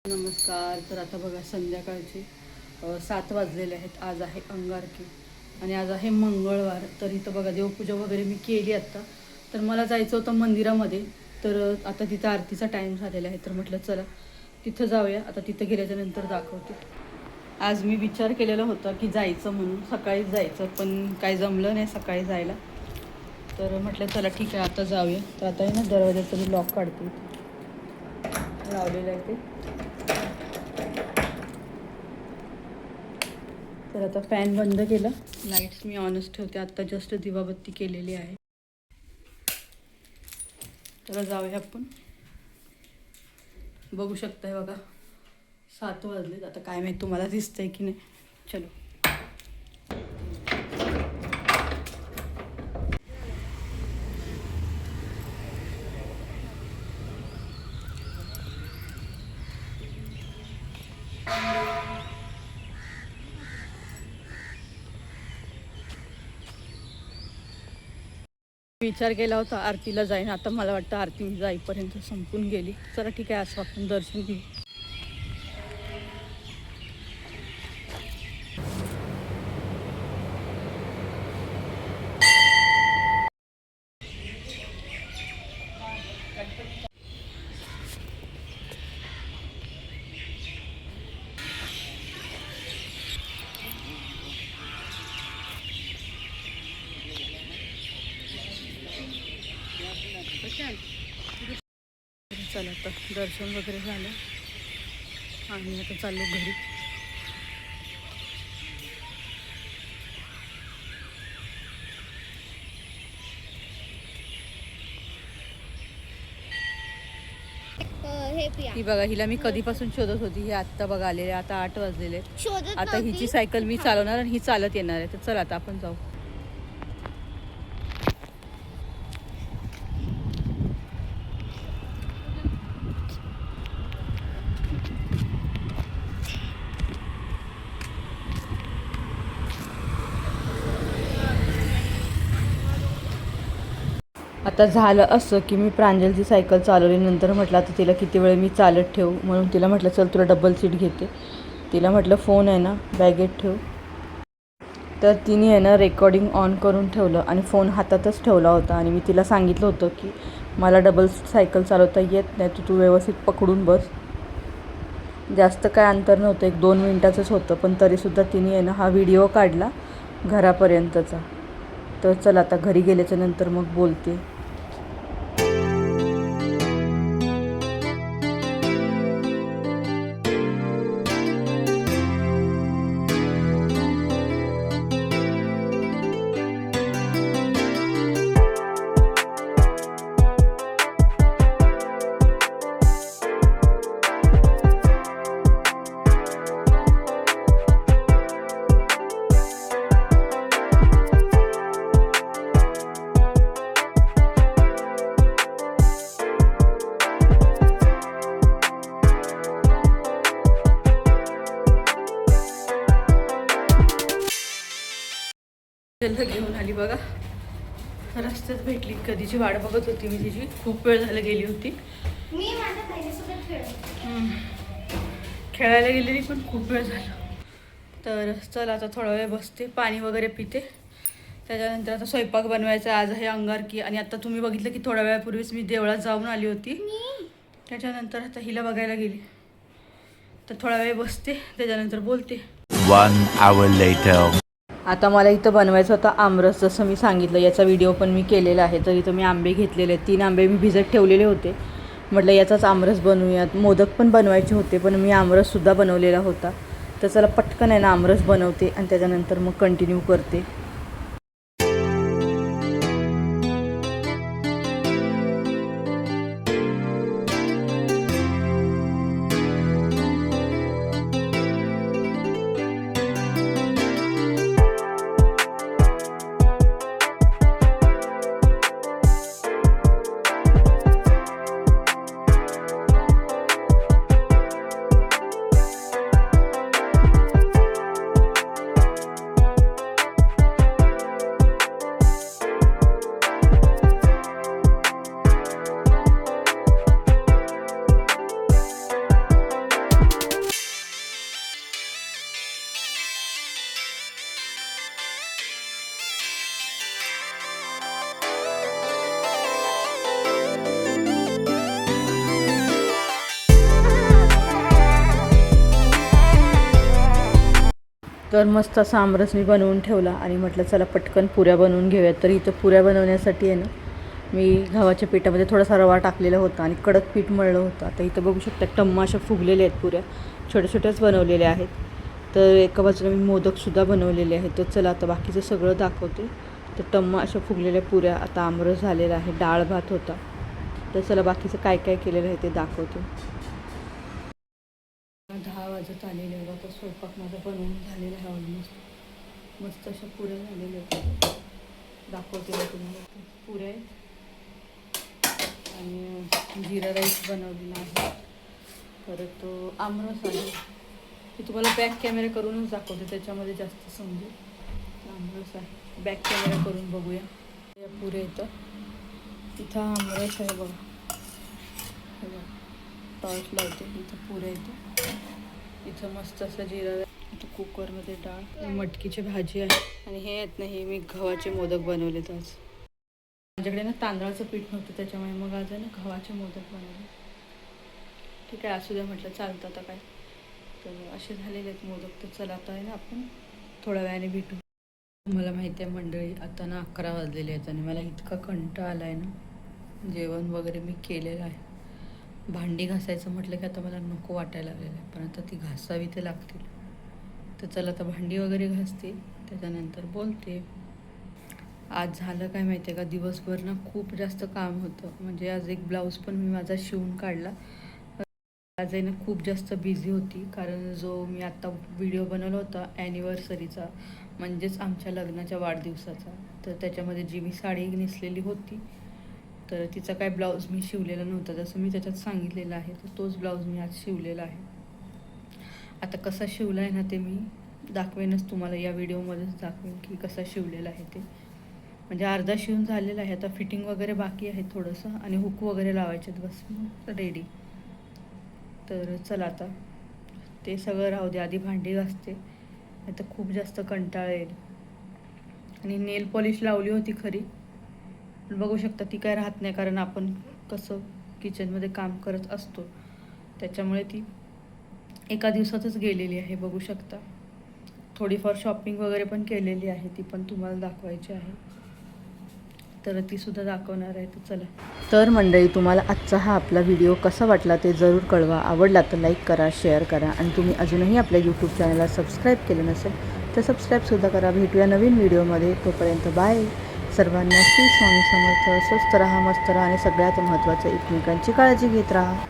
नमस्कार. तर आता बघा संध्याकाळचे 7 वाजलेले आहेत. आज आहे अंगारकी आणि आज आहे मंगळवार. तर इथं बघा देवपूजा वगैरे मी केली आत्ता. तर मला जायचं होतं मंदिरामध्ये. तर आता तिथं आरतीचा टाईम झालेला आहे. तर म्हटलं चला तिथं जाऊया. आता तिथं गेल्याच्या नंतर दाखवते. आज मी विचार केलेला होता की जायचं म्हणून, सकाळीच जायचं, पण काही जमलं नाही सकाळी जायला. तर म्हटलं चला ठीक आहे आता जाऊया. तर आता आहे ना दरवाजाचं मी लॉक काढते, लावलेलं आहे ते. तर आता फॅन बंद केला, लाईट्स मी ऑनच ठेवते. आत्ता जस्ट दिवाबत्ती केलेली आहे. तर जाऊया आपण. बघू शकताय बघा 7 वाजलेत. आता काय माहीत तुम्हाला दिसतंय की नाही. चलो. विचार केला होता आरतीला जाईन. आता मला वाटतं आरती जाईपर्यंत संपून गेली. चला ठीक आहे असं आपण दर्शन घेऊ. चला आता दर्शन वगैरे झालं आणि आता चाललो घरी. ही बघा, हिला मी कधीपासून शोधत होती. ही आत्ता बघा आलेले. आता 8 वाजलेले. आता हिची सायकल मी चालवणार आणि ही चालत येणार आहे. तर चला आता आपण जाऊ. आता झालं असं की मी प्रांजलची सायकल चालवल्यानंतर म्हटलं आता तिला किती वेळ मी चालत ठेवू, म्हणून तिला म्हटलं चल तुला डबल सीट घेते. तिला म्हटलं फोन आहे ना बॅगेत ठेव. तर तिने आहे ना रेकॉर्डिंग ऑन करून ठेवलं आणि फोन हातातच ठेवला होता. आणि मी तिला सांगितलं होतं की मला डबल सायकल चालवता येत नाही, तू व्यवस्थित पकडून बस. जास्त काय अंतर नव्हतं, 1-2 मिनटाचंच होतं, पण तरीसुद्धा तिने आहे ना हा व्हिडिओ काढला घरापर्यंतचा. तर चल आता घरी गेल्याच्या नंतर मग बोलते. घेऊन आली बघा. रस्त्यात भेटली. कधीची वाट बघत होती मी तिची. खूप वेळ झाला गेली होती. खेळायला गेलेली पण खूप वेळ झाला. तर चला आता थोडा वेळ बसते, पाणी वगैरे पिते. त्याच्यानंतर आता स्वयंपाक बनवायचा. आज आहे अंगारकी. आणि आता तुम्ही बघितलं की थोड्या वेळापूर्वीच मी देवळात जाऊन आली होती. त्याच्यानंतर आता हिला बघायला गेली. तर थोडा वेळ बसते, त्याच्यानंतर बोलते. 1 hour later. आता मला इथं बनवायचं होतं आमरस, जसं मी सांगितलं. याचा व्हिडिओ पण मी केलेला आहे. तर इथं मी आंबे घेतलेले आहेत. 3 आंबे मी भिजत ठेवलेले होते. म्हटलं याचाच आमरस बनवूयात. मोदक पण बनवायचे होते, पण मी आमरससुद्धा बनवलेला होता. तर चला पटकन आहे ना आमरस बनवते आणि त्याच्यानंतर मग कंटिन्यू करते. तर मस्त असा आमरस मी बनवून ठेवला आणि म्हटलं चला पटकन पुऱ्या बनवून घेऊयात. तर इथं पुऱ्या बनवण्यासाठी आहे ना मी गव्हाच्या पिठामध्ये थोडासा रवा टाकलेला होता आणि कडक पीठ मळलं होतं. आता इथं बघू शकता टम्मा अशा फुगलेल्या आहेत पुऱ्या, छोट्या छोट्याच बनवलेल्या आहेत. तर एका बाजूला मी मोदकसुद्धा बनवलेले आहेत. तर चला आता बाकीचं सगळं दाखवते. तर टम्मा अशा फुगलेल्या पुऱ्या, आता आमरस झालेला आहे, डाळ भात होता. तर चला बाकीचं काय काय केलेलं आहे ते दाखवते. 10 वाजत आलेले आहे. आता स्वयंपाक माझा बनवून झालेला आहे ऑलमोस्ट. मस्त अशा पुऱ्या झालेल्या आहेत. दाखवते मी तुम्हाला. पुऱ्या आहेत आणि जिरा राईस बनवलेला आहे. परत आमरस आहे. मी तुम्हाला बॅक कॅमेरा करूनच दाखवते, त्याच्यामध्ये जास्त समजेल. आमरस आहे, बॅक कॅमेरा करून बघूया. या पुऱ्या इथं आमरस आहे बघा. हे बघा टॉर्च लावते. इथं पुऱ्या इथं मस्त असं जिरा. इथं कुकरमध्ये डाळ, मटकीची भाजी आहे. आणि हे आहेत ना, हे मी गव्हाचे मोदक बनवलेत आज. माझ्याकडे ना तांदळाचं पीठ नव्हतं, त्याच्यामुळे मग आज आहे ना गव्हाचे मोदक बनवले. ठीक आहे, असू द्या म्हटलं, चालतं आता काय. तर असे झालेले आहेत मोदक. तर चला आता आहे ना आपण थोड्या वेळाने भेटू. मला माहिती आहे मंडळी, आता ना 11 वाजलेले आहेत आणि मला इतका कंटाळा आला आहे ना. जेवण वगैरे मी केलेलं आहे. भांडी घासायचं म्हटलं की आता मला नको वाटायला लागलेलं आहे, पण आता ती घासावी ते लागतील. तर चला आता भांडी वगैरे घासते, त्याच्यानंतर बोलते. आज झालं काय माहिती आहे का, दिवसभर ना खूप जास्त काम होतं. म्हणजे आज एक ब्लाऊज पण मी माझा शिवून काढला. आज आहे ना खूप जास्त बिझी होती, कारण जो मी आत्ता व्हिडिओ बनवला होता ॲनिव्हर्सरीचा, म्हणजेच आमच्या लग्नाच्या वाढदिवसाचा, तर त्याच्यामध्ये जी मी साडी नेसलेली होती, तर तिचा काय ब्लाऊज मी शिवलेला नव्हता, जसं मी त्याच्यात सांगितलेलं आहे. तर तोच ब्लाऊज मी आज शिवलेला आहे. आता कसा शिवला आहे ना ते मी दाखवेनच तुम्हाला, या व्हिडिओमध्येच दाखवेन की कसा शिवलेला आहे ते. म्हणजे अर्धा शिवून झालेला आहे, आता फिटिंग वगैरे बाकी आहे थोडंसं, आणि हुक वगैरे लावायचे आहेत, बस रेडी. तर चला आता ते सगळं राहू दे, आधी भांडी घासते, नाही तर खूप जास्त कंटाळा येईल. आणि नेल पॉलिश लावली होती खरी, बघू शकता ती काय राहत नाही, कारण आपण कसं किचनमध्ये काम करत असतो, त्याच्यामुळे ती एका दिवसातच गेलेली आहे. बघू शकता थोडीफार शॉपिंग वगैरे पण केलेली आहे, ती पण तुम्हाला दाखवायची आहे, तर तीसुद्धा दाखवणार आहे. तर चला. तर मंडळी, तुम्हाला आजचा हा आपला व्हिडिओ कसा वाटला ते जरूर कळवा. आवडला तर लाईक करा, शेअर करा, आणि तुम्ही अजूनही आपल्या यूट्यूब चॅनलला सबस्क्राईब केलं नसेल तर सबस्क्राईबसुद्धा करा. भेटूया नवीन व्हिडिओमध्ये. तोपर्यंत बाय. सर्वांना श्री स्वामी समर्थ. स्वस्त राहा, मस्त राहा, आणि सगळ्यात महत्त्वाचं एकमेकांची काळजी घेत राहा.